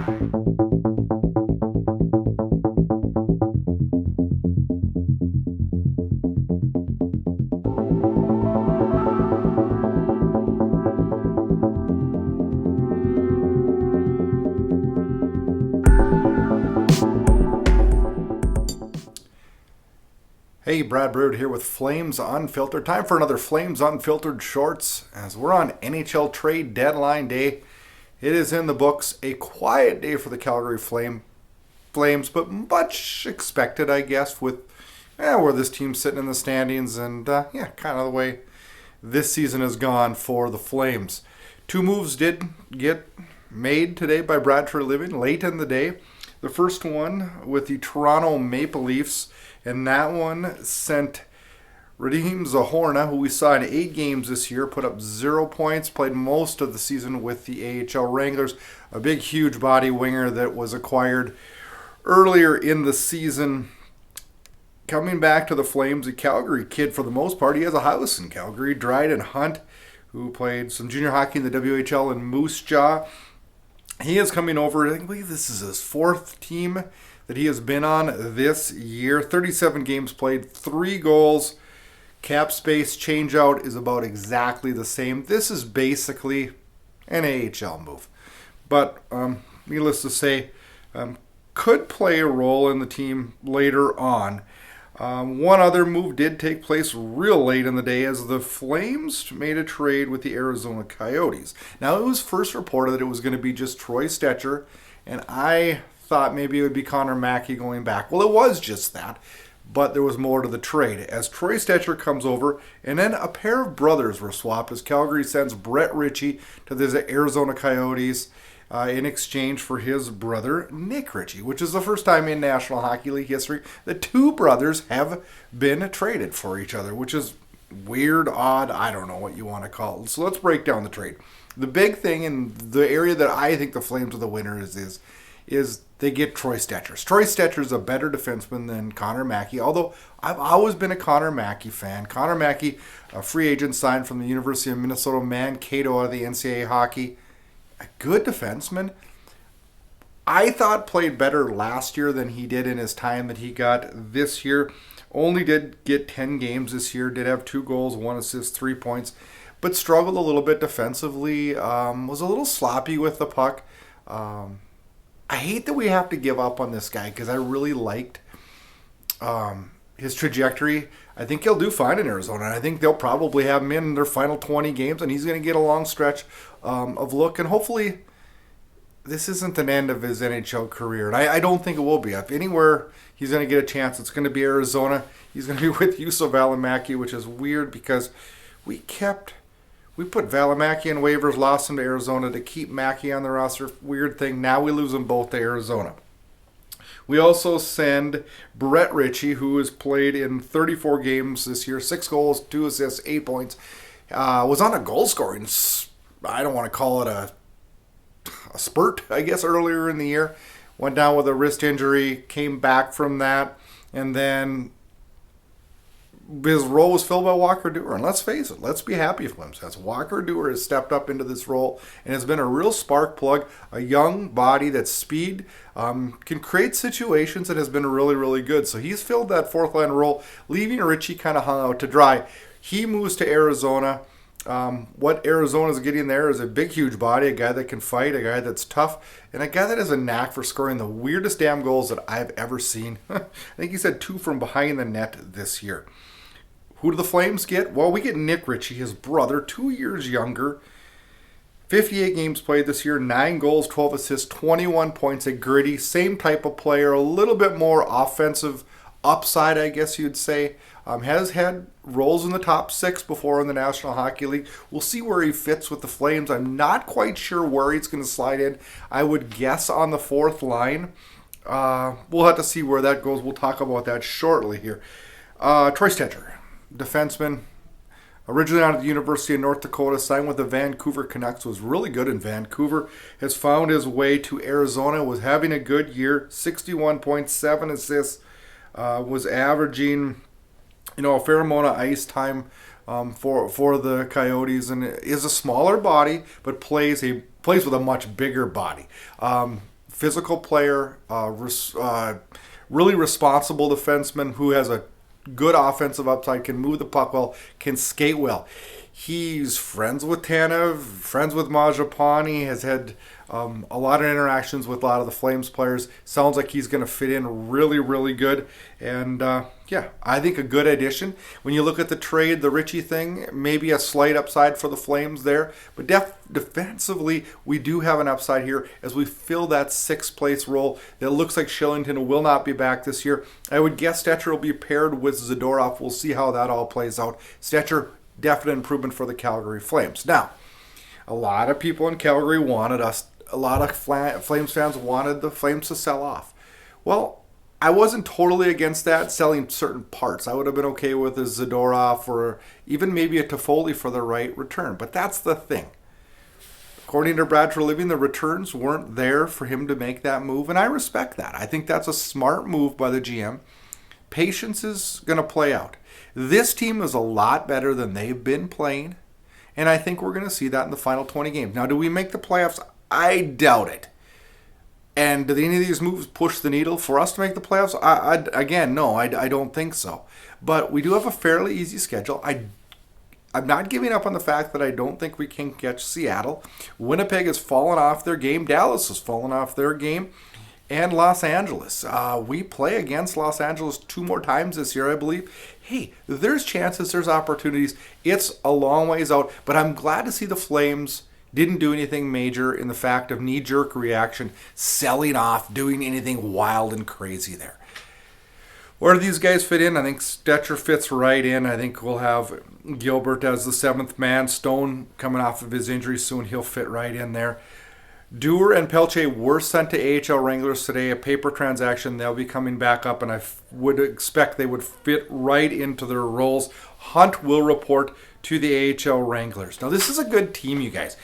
Hey, Brad Burud here with Flames Unfiltered. Time for another Flames Unfiltered Shorts as we're on NHL Trade Deadline Day. It is in the books, a quiet day for the Calgary Flames, but much expected, I guess, with where this team's sitting in the standings and kind of the way this season has gone for the Flames. Two moves did get made today by Brad Treliving late in the day. The first one with the Toronto Maple Leafs, and that one sent Radim Zahorna, who we saw in 8 games this year, put up 0 points, played most of the season with the AHL Wranglers, a big, huge body winger that was acquired earlier in the season. Coming back to the Flames, a Calgary kid for the most part. He has a house in Calgary. Dryden Hunt, who played some junior hockey in the WHL in Moose Jaw. He is coming over. I believe this is his 4th team that he has been on this year. 37 games played, 3 goals. Cap space changeout is about exactly the same. This is basically an AHL move. But needless to say, could play a role in the team later on. One other move did take place real late in the day as the Flames made a trade with the Arizona Coyotes. Now, it was first reported that it was going to be just Troy Stecher, and I thought maybe it would be Connor Mackey going back. Well, it was just that, but there was more to the trade as Troy Stecher comes over, and then a pair of brothers were swapped as Calgary sends Brett Ritchie to the Arizona Coyotes in exchange for his brother Nick Ritchie, which is the first time in National Hockey League history that 2 brothers have been traded for each other, which is weird, odd, I don't know what you want to call it. So let's break down the trade. The big thing in the area that I think the Flames are the winners is they get Troy Stecher. Troy Stecher is a better defenseman than Connor Mackey, although I've always been a Connor Mackey fan. Connor Mackey, a free agent signed from the University of Minnesota Mankato out of the NCAA hockey. A good defenseman. I thought played better last year than he did in his time that he got this year. Only did get 10 games this year, did have 2 goals, 1 assist, 3 points, but struggled a little bit defensively, was a little sloppy with the puck. I hate that we have to give up on this guy because I really liked his trajectory. I think he'll do fine in Arizona. I think they'll probably have him in their final 20 games, and he's going to get a long stretch of look. And hopefully this isn't an end of his NHL career. And I don't think it will be. If anywhere he's going to get a chance, it's going to be Arizona. He's going to be with Juuso Valimaki, which is weird because we put Valimaki in waivers, lost him to Arizona to keep Mackey on the roster. Weird thing. Now we lose them both to Arizona. We also send Brett Ritchie, who has played in 34 games this year, 6 goals, 2 assists, 8 points. Was on a goal scoring, I don't want to call it a spurt, I guess, earlier in the year. Went down with a wrist injury, came back from that, and then his role was filled by Walker Duehr. And let's face it, let's be happy for him. As Walker Duehr has stepped up into this role and has been a real spark plug, a young body that's speed, can create situations, and has been really, really good. So he's filled that 4th line role, leaving Ritchie kind of hung out to dry. He moves to Arizona. What Arizona's getting there is a big, huge body, a guy that can fight, a guy that's tough, and a guy that has a knack for scoring the weirdest damn goals that I've ever seen. I think he's had 2 from behind the net this year. Who do the Flames get? Well, we get Nick Ritchie, his brother, 2 years younger. 58 games played this year, 9 goals, 12 assists, 21 points, a gritty, same type of player, a little bit more offensive upside, I guess you'd say. Has had roles in the top 6 before in the National Hockey League. We'll see where he fits with the Flames. I'm not quite sure where he's going to slide in. I would guess on the 4th line. We'll have to see where that goes. We'll talk about that shortly here. Troy Stecher, defenseman, originally out of the University of North Dakota, signed with the Vancouver Canucks, was really good in Vancouver, has found his way to Arizona, was having a good year, 61.7 assists, was averaging a fair amount of ice time for the Coyotes, and is a smaller body, but plays with a much bigger body. physical player, really responsible defenseman who has a good offensive upside, can move the puck well, can skate well. He's friends with Tanev, friends with Majapani, has had a lot of interactions with a lot of the Flames players. Sounds like he's going to fit in really, really good. And I think a good addition. When you look at the trade, the Ritchie thing, maybe a slight upside for the Flames there. But defensively, we do have an upside here as we fill that sixth place role. It looks like Shillington will not be back this year. I would guess Stecher will be paired with Zadorov. We'll see how that all plays out. Stecher, definite improvement for the Calgary Flames. Now, a lot of people in Calgary wanted us, a lot of Flames fans wanted the Flames to sell off. Well, I wasn't totally against that, selling certain parts. I would have been okay with a Zadorov or even maybe a Toffoli for the right return. But that's the thing. According to Brad Treliving, the returns weren't there for him to make that move, and I respect that. I think that's a smart move by the GM. Patience is going to play out. This team is a lot better than they've been playing, and I think we're going to see that in the final 20 games. Now, do we make the playoffs? I doubt it. And do any of these moves push the needle for us to make the playoffs? I don't think so. But we do have a fairly easy schedule. I'm not giving up on the fact that I don't think we can catch Seattle. Winnipeg has fallen off their game. Dallas has fallen off their game. And Los Angeles. We play against Los Angeles 2 more times this year, I believe. Hey, there's chances, there's opportunities. It's a long ways out, but I'm glad to see the Flames didn't do anything major in the fact of knee-jerk reaction, selling off, doing anything wild and crazy there. Where do these guys fit in? I think Stecher fits right in. I think we'll have Gilbert as the 7th man. Stone coming off of his injury soon. He'll fit right in there. Dewar and Pelche were sent to AHL Wranglers today, a paper transaction. They'll be coming back up, and I would expect they would fit right into their roles. Hunt will report to the AHL Wranglers. Now, this is a good team, you guys.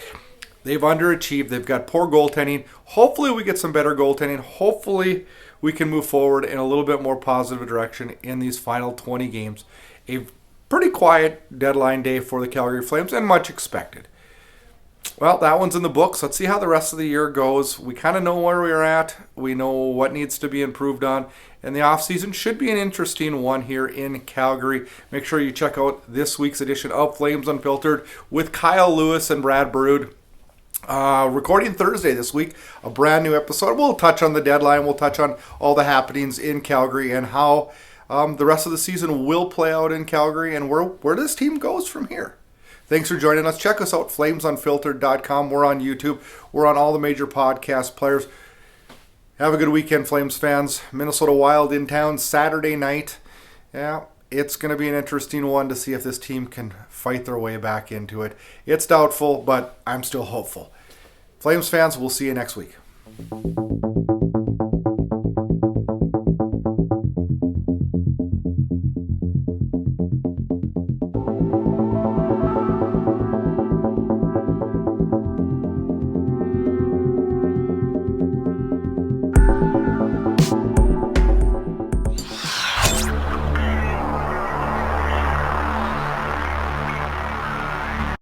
They've underachieved. They've got poor goaltending. Hopefully, we get some better goaltending. Hopefully, we can move forward in a little bit more positive direction in these final 20 games. A pretty quiet deadline day for the Calgary Flames, and much expected. Well, that one's in the books. Let's see how the rest of the year goes. We kind of know where we're at. We know what needs to be improved on. And the offseason should be an interesting one here in Calgary. Make sure you check out this week's edition of Flames Unfiltered with Kyle Lewis and Brad Burud. Recording Thursday this week, a brand new episode. We'll touch on the deadline. We'll touch on all the happenings in Calgary and how the rest of the season will play out in Calgary and where this team goes from here. Thanks for joining us. Check us out, flamesunfiltered.com. We're on YouTube. We're on all the major podcast players. Have a good weekend, Flames fans. Minnesota Wild in town Saturday night. Yeah, it's going to be an interesting one to see if this team can fight their way back into it. It's doubtful, but I'm still hopeful. Flames fans, we'll see you next week.